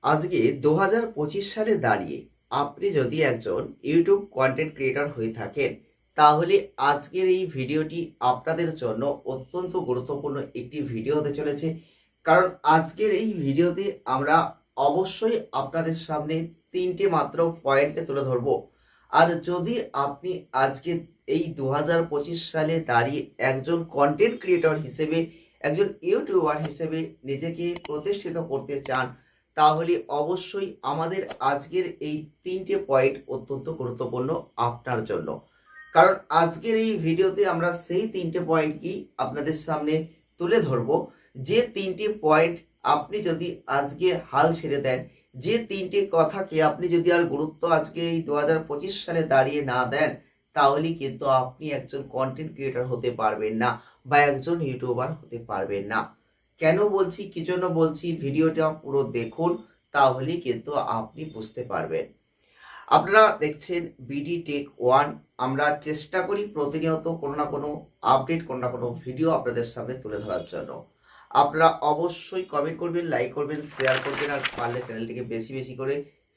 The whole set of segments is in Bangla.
আজকে 2025 সালে দাঁড়িয়ে আপনি যদি একজন ইউটিউব কন্টেন্ট ক্রিয়েটর হয়ে থাকেন, তাহলে আজকের এই ভিডিওটি আপনাদের জন্য অত্যন্ত গুরুত্বপূর্ণ একটি ভিডিও হতে চলেছে। কারণ আজকের এই ভিডিওতে আমরা অবশ্যই আপনাদের সামনে তিনটে মাত্র পয়েন্টকে তুলে ধরব। আর যদি আপনি আজকে এই 2025 সালে দাঁড়িয়ে একজন কন্টেন্ট ক্রিয়েটর হিসেবে, একজন ইউটিউবার হিসেবে নিজেকে প্রতিষ্ঠিত করতে চান, তাহলে অবশ্যই আমাদের আজকের এই তিনটে পয়েন্ট অত্যন্ত গুরুত্বপূর্ণ আপনার জন্য। কারণ আজকের এই ভিডিওতে আমরা সেই তিনটে পয়েন্টকেই আপনাদের সামনে তুলে ধরব। যে তিনটে পয়েন্ট আপনি যদি আজকে হাল ছেড়ে দেন, যে তিনটে কথাকে আপনি যদি আর গুরুত্ব আজকে এই 2025 সালে দাঁড়িয়ে না দেন, তাহলে কিন্তু আপনি একজন কন্টেন্ট ক্রিয়েটর হতে পারবেন না বা একজন ইউটিউবার হতে পারবেন না। কেন বলছি, কি জন্য বলছি, ভিডিওটা পুরো দেখুন, তাহলেই কিন্তু আপনি বুঝতে পারবেন। আপনারা দেখছেন বিডি টেক ওয়ান। আমরা চেষ্টা করি প্রতিনিয়ত কোনো না কোনো আপডেট, কোনো না কোনো ভিডিও আপনাদের সামনে তুলে ধরার জন্য। আপনারা অবশ্যই কমেন্ট করবেন, লাইক করবেন, শেয়ার করবেন, আর পারলে চ্যানেলটিকে বেশি বেশি করে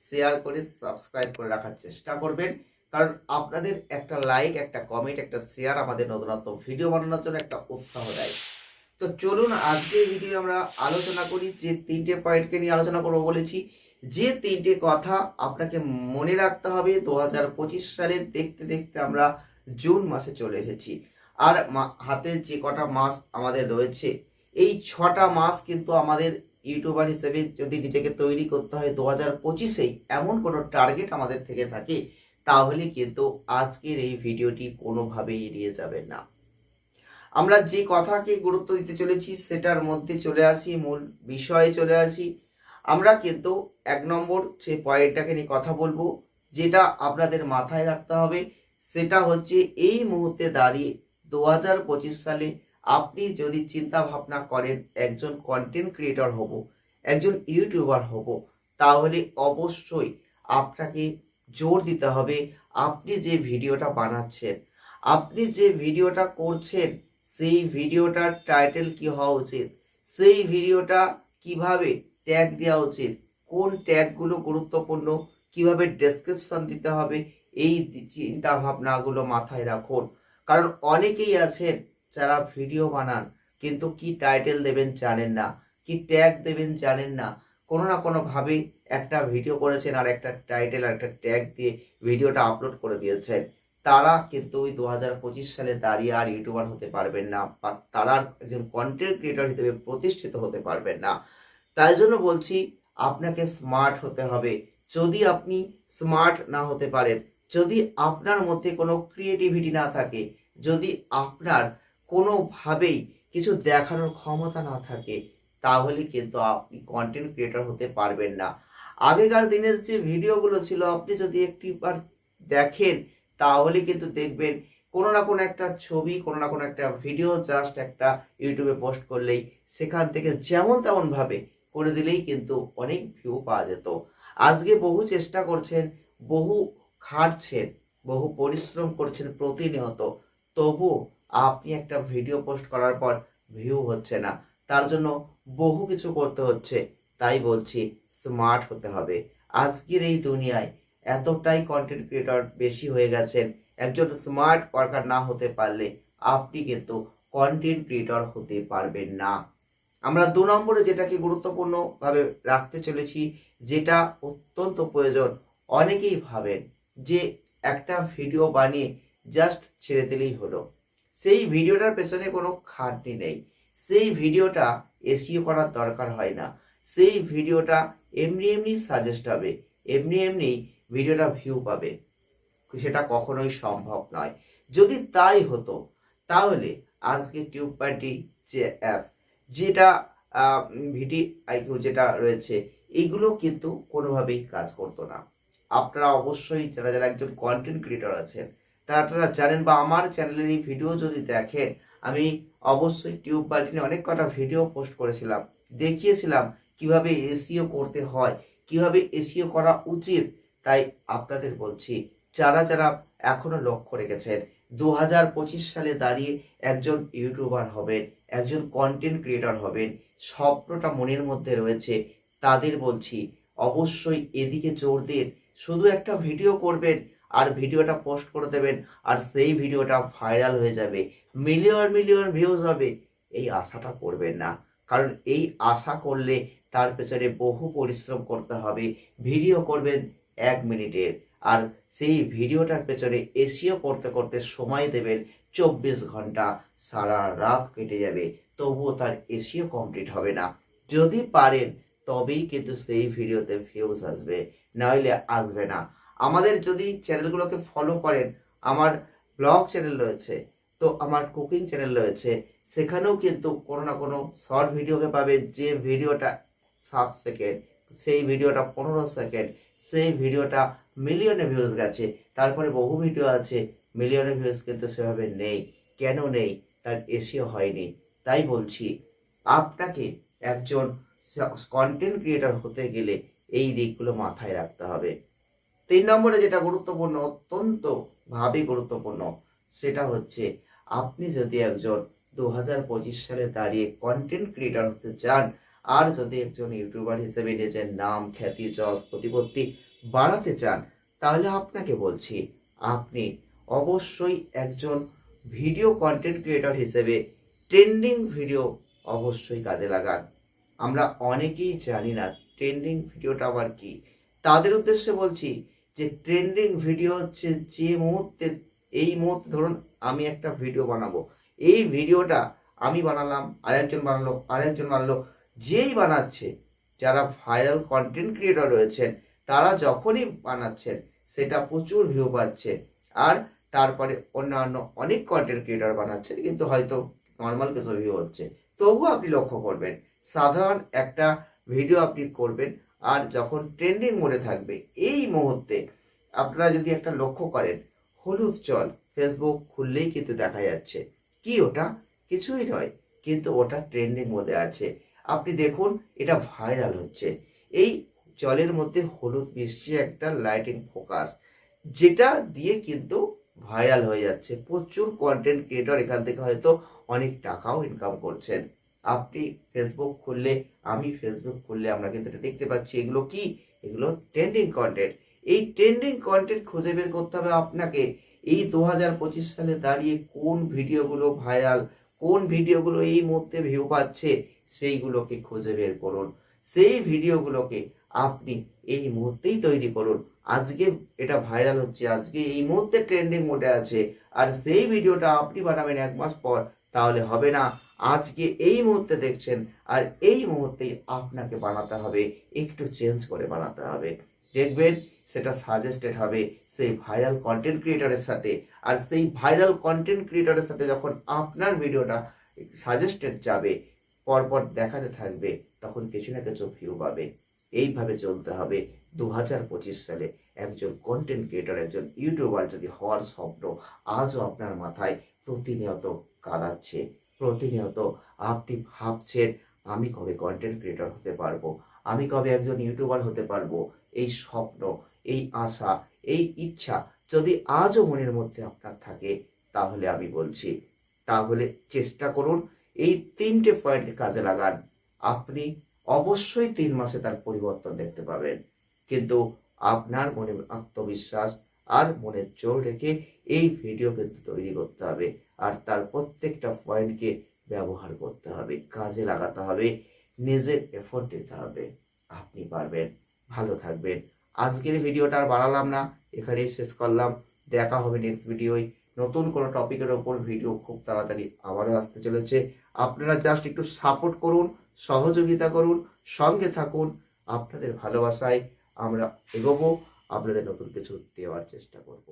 শেয়ার করে সাবস্ক্রাইব করে রাখার চেষ্টা করবেন। কারণ আপনাদের একটা লাইক, একটা কমেন্ট, একটা শেয়ার আমাদের নতুনত্ব ভিডিও বানানোর জন্য একটা উৎসাহ দেয়। তো চলুন আজকের ভিডিও আমরা আলোচনা করি। যে তিনটে পয়েন্টকে নিয়ে আলোচনা করবো বলেছি, যে তিনটে কথা আপনাকে মনে রাখতে হবে। 2025 সালের দেখতে দেখতে আমরা জুন মাসে চলে এসেছি। আর হাতে যে কটা মাস আমাদের রয়েছে, এই 6টা মাস কিন্তু আমাদের ইউটিউবার হিসেবে যদি নিজেকে তৈরি করতে হয় 2025-এই এমন কোনো টার্গেট আমাদের থেকে থাকে, তাহলে কিন্তু আজকের এই ভিডিওটি কোনোভাবেই এড়িয়ে যাবেন না। আমরা যে কথাকে গুরুত্ব দিতে চলেছি সেটার মধ্যে চলে আসি, মূল বিষয়ে চলে আসি। আমরা কিন্তু 1 নম্বর যে পয়েন্টটাকে নিয়ে কথা বলবো, যেটা আপনাদের মাথায় রাখতে হবে, সেটা হচ্ছে এই মুহূর্তে দাঁড়িয়ে 2025 সালে আপনি যদি চিন্তা ভাবনা করেন একজন কন্টেন্ট ক্রিয়েটর হব, একজন ইউটিউবার হব, তাহলে অবশ্যই আপনাকে জোর দিতে হবে আপনি যে ভিডিওটা বানাচ্ছেন, আপনি যে ভিডিওটা করছেন, সেই ভিডিওটার টাইটেল কি হওয়া উচিত, সেই ভিডিওটা কিভাবে ট্যাগ দেওয়া উচিত, কোন ট্যাগগুলো গুরুত্বপূর্ণ, কিভাবে ডেসক্রিপশন দিতে হবে, এই চিন্তা ভাবনাগুলো মাথায় রাখুন। কারণ অনেকেই আছেন যারা ভিডিও বানান কিন্তু কি টাইটেল দেবেন জানেন না, কি ট্যাগ দেবেন জানেন না। কোনো না কোনোভাবে একটা ভিডিও করেছেন আর একটা টাইটেল আর একটা ট্যাগ দিয়ে ভিডিওটা আপলোড করে দিয়েছেন। তারা কিন্তু ওই 2025 সালে দাঁড়িয়ে আর ইউটিউবার হতে পারবেন না, বা তারা একজন কন্টেন্ট ক্রিয়েটর হিসেবে প্রতিষ্ঠিত হতে পারবেন না। তাই জন্য বলছি, আপনাকে স্মার্ট হতে হবে। যদি আপনি স্মার্ট না হতে পারেন, যদি আপনার মধ্যে কোনো ক্রিয়েটিভিটি না থাকে, যদি আপনার কোনোভাবেই কিছু দেখানোর ক্ষমতা না থাকে, তাহলে কিন্তু আপনি কন্টেন্ট ক্রিয়েটর হতে পারবেন না। আগেকার দিনের যে ভিডিওগুলো ছিল, আপনি যদি একটিবার দেখেন, তাহলে কিন্তু দেখবেন কোনো না কোনো একটা ছবি, কোনো না কোনো একটা ভিডিও জাস্ট একটা ইউটিউবে পোস্ট করলেই সেখান থেকে যেমন তেমন ভাবে করে দিলেই কিন্তু অনেক ভিউ পাওয়া যেত। আজকে বহু চেষ্টা করছেন, বহু খাটছেন, বহু পরিশ্রম করছেন প্রতিনিয়ত, তবু আপনি একটা ভিডিও পোস্ট করার পর ভিউ হচ্ছে না। তার জন্য বহু কিছু করতে হচ্ছে। তাই বলছি, স্মার্ট হতে হবে। আজকের এই দুনিয়ায় এতটাই কন্টেন্ট ক্রিয়েটর বেশি হয়ে গেছেন, একজন স্মার্ট ওয়ার্কার না হতে পারলে আপনি কিন্তু কন্টেন্ট ক্রিয়েটর হতে পারবেন না। আমরা 2 নম্বরে যেটাকে গুরুত্বপূর্ণভাবে রাখতে চলেছি, যেটা অত্যন্ত প্রয়োজন। অনেকেই ভাবেন যে একটা ভিডিও বানিয়ে জাস্ট ছেড়ে দিলেই হলো, সেই ভিডিওটার পেছনে কোনো খাটনি নেই, সেই ভিডিওটা এসইও করার দরকার হয় না, সেই ভিডিওটা এমনি এমনি সাজেস্ট হবে, এমনি এমনি ভিডিওটা ভিউ পাবে। সেটা কখনোই সম্ভব নয়। যদি তাই হতো, তাহলে আজকে টিউব পার্টি যে অ্যাপ, যেটা ভিডি আইকিউ যেটা রয়েছে, এইগুলো কিন্তু কোনোভাবেই কাজ করতো না। আপনারা অবশ্যই যারা যারা একজন কন্টেন্ট ক্রিয়েটর আছেন, তারা জানেন, বা আমার চ্যানেলের এই ভিডিও যদি দেখেন, আমি অবশ্যই টিউব পার্টি নিয়ে অনেক কটা ভিডিও পোস্ট করেছিলাম, দেখিয়েছিলাম কিভাবে এসইও করতে হয়, কিভাবে এসইও করা উচিত। তাই আপনাদের বলছি, যারা যারা এখনো লক্ষ্য রেখেছেন 2025 সালে দাঁড়িয়ে একজন ইউটিউবার হবেন, একজন কন্টেন্ট ক্রিয়েটর হবেন, স্বপ্নটা মনের মধ্যে রয়েছে, তাদের বলছি অবশ্যই এদিকে জোর দিন। শুধু একটা ভিডিও করবেন আর ভিডিওটা পোস্ট করে দেবেন আর সেই ভিডিওটা ভাইরাল হয়ে যাবে, মিলিয়ন মিলিয়ন ভিউজ হবে, এই আশাটা করবেন না। কারণ এই আশা করলে তার পেছনে বহু পরিশ্রম করতে হবে। ভিডিও করবেন 1 মিনিটের, আর সেই ভিডিওটার পেছনে এসইও করতে করতে সময় দেবেন 24 ঘন্টা, সারা রাত কেটে যাবে, তবুও তার এসইও কমপ্লিট হবে না। যদি পারেন তবেই কিন্তু সেই ভিডিওতে ভিউজ আসবে, নইলে আসবে না। আমাদের যদি চ্যানেলগুলোকে ফলো করেন, আমার ব্লগ চ্যানেল রয়েছে, তো আমার কুকিং চ্যানেল রয়েছে, সেখানেও কিন্তু কোনো না কোনো শর্ট ভিডিওকে পাবেন। যে ভিডিওটা 7 সেকেন্ড, সেই ভিডিওটা 15 সেকেন্ড, সেই ভিডিওটা মিলিয়নে ভিউজ গেছে। তারপরে বহু ভিডিও আছে মিলিয়নে ভিউজ কিন্তু সেভাবে নেই। কেন নেই? তার এসিও হয়নি। তাই বলছি, আপনাকে একজন কন্টেন্ট ক্রিয়েটর হতে গেলে এই দিকগুলো মাথায় রাখতে হবে। 3 নম্বরে যেটা গুরুত্বপূর্ণ, অত্যন্ত ভাবে গুরুত্বপূর্ণ, সেটা হচ্ছে আপনি যদি একজন 2025 সালে দাঁড়িয়ে কন্টেন্ট ক্রিয়েটর হতে চান, আর যদি একজন ইউটিউবার হিসেবে নিজের নাম, খ্যাতি, যশ, প্রতিপত্তি বাড়াতে চান, তাহলে আপনাকে বলছি আপনি অবশ্যই একজন ভিডিও কন্টেন্ট ক্রিয়েটর হিসেবে ট্রেন্ডিং ভিডিও অবশ্যই কাজে লাগান। আমরা অনেকেই জানি না ট্রেন্ডিং ভিডিওটা আবার কি। তাদের উদ্দেশ্যে বলছি যে ট্রেন্ডিং ভিডিও হচ্ছে যে মুহূর্তে, এই মুহূর্তে ধরুন আমি একটা ভিডিও বানাবো, এই ভিডিওটা আমি বানালাম, আরেকজন বানালো, আরেকজন বানালো, যেই বানাচ্ছে, যারা ভাইরাল কন্টেন্ট ক্রিয়েটর রয়েছেন, তারা যখনই বানাচ্ছেন সেটা প্রচুর ভিউ পাচ্ছে। আর তারপরে অন্যান্য অনেক কন্টেন্ট ক্রিয়েটর বানাচ্ছেন, কিন্তু হয়তো নর্মাল কিছু ভিউ হচ্ছে। তবুও আপনি লক্ষ্য করবেন, সাধারণ একটা ভিডিও আপনি করবেন, আর যখন ট্রেন্ডিং মোডে থাকবে এই মুহূর্তে, আপনারা যদি একটা লক্ষ্য করেন, হলুদ জল ফেসবুক খুললেই কিন্তু দেখা যাচ্ছে। কি ওটা? কিছুই নয়, কিন্তু ওটা ট্রেন্ডিং মোডে আছে। আপনি দেখুন, এটা ভাইরাল হচ্ছে। এই জলের মধ্যে হলুদ মিশিয়ে একটা লাইটিং ফোকাস, যেটা দিয়ে কিন্তু ভাইরাল হয়ে যাচ্ছে। প্রচুর কন্টেন্ট ক্রিয়েটর এখান থেকে হয়তো অনেক টাকাও ইনকাম করছেন। আপনি ফেসবুক খুললে, আমি ফেসবুক খুললে আমরা কিন্তু এটা দেখতে পাচ্ছি। এগুলো কি? এগুলো ট্রেন্ডিং কন্টেন্ট। এই ট্রেন্ডিং কন্টেন্ট খুঁজে বের করতে হবে আপনাকে। এই 2025 সালে দাঁড়িয়ে কোন ভিডিওগুলো ভাইরাল, কোন ভিডিওগুলো এই মুহূর্তে ভিউ পাচ্ছে, সেইগুলোকে খুঁজে বের করুন। সেই ভিডিওগুলোকে আপনি এই মুহূর্তেই তৈরি করুন। আজকে এটা ভাইরাল হচ্ছে, আজকে এই মুহূর্তে ট্রেন্ডিং মোডে আছে, আর সেই ভিডিওটা আপনি বানাবেন 1 মাস পর, তাহলে হবে না। আজকে এই মুহূর্তে দেখছেন, আর এই মুহূর্তেই আপনাকে বানাতে হবে, একটু চেঞ্জ করে বানাতে হবে। দেখবেন সেটা সাজেস্টেড হবে সেই ভাইরাল কন্টেন্ট ক্রিয়েটরের সাথে। আর সেই ভাইরাল কন্টেন্ট ক্রিয়েটরের সাথে যখন আপনার ভিডিওটা সাজেস্টেড যাবে, পরপর দেখাতে থাকবে, তখন কিছু না কিছু ভিউ পাবে। এইভাবে চলতে হবে। 2025 সালে একজন কন্টেন্ট ক্রিয়েটর, একজন ইউটিউবার যদি হওয়ার স্বপ্ন আজও আপনার মাথায় প্রতিনিয়ত কাঁদাচ্ছে, প্রতিনিয়ত আপনি ভাবছেন আমি কবে কন্টেন্ট ক্রিয়েটর হতে পারবো, আমি কবে একজন ইউটিউবার হতে পারবো, এই স্বপ্ন, এই আশা, এই ইচ্ছা যদি আজও মনের মধ্যে আপনার থাকে, তাহলে আমি বলছি, তাহলে চেষ্টা করুন, এই 3টে পয়েন্টকে কাজে লাগান। আপনি অবশ্যই 3 মাসে তার পরিবর্তন দেখতে পাবেন। কিন্তু আপনার মনে আত্মবিশ্বাস আর মনের জোর রেখে এই ভিডিও কিন্তু তৈরি করতে হবে, আর তার প্রত্যেকটা পয়েন্টকে ব্যবহার করতে হবে, কাজে লাগাতে হবে, নিজের এফোর্ট দিতে হবে। আপনি পারবেন। ভালো থাকবেন। আজকের ভিডিওটা আর বাড়ালাম না, এখানেই শেষ করলাম। দেখা হবে নেক্সট ভিডিওয় নতুন কোনো টপিকের ওপর। ভিডিও খুব তাড়াতাড়ি আবারও আসতে চলেছে। আপনারা জাস্ট একটু সাপোর্ট করুন, সহযোগিতা করুন, সঙ্গে থাকুন। আপনাদের ভালোবাসায় আমরা এগোবো, আপনাদের নতুন কিছু দেওয়ার চেষ্টা করব।